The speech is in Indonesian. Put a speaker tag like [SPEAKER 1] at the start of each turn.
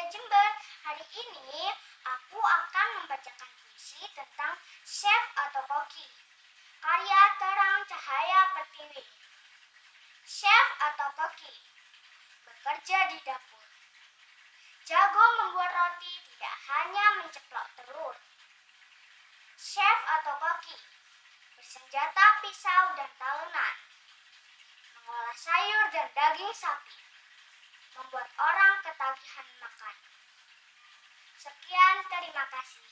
[SPEAKER 1] Jember. Hari ini aku akan membacakan puisi tentang chef atau koki, karya Terang Cahaya Pertiwi. Chef atau koki bekerja di dapur, jago membuat roti, tidak hanya menceplok telur. Chef atau koki bersenjata pisau dan talenan, mengolah sayur dan daging sapi, membuat orang ketagihan makan. Sekian, terima kasih.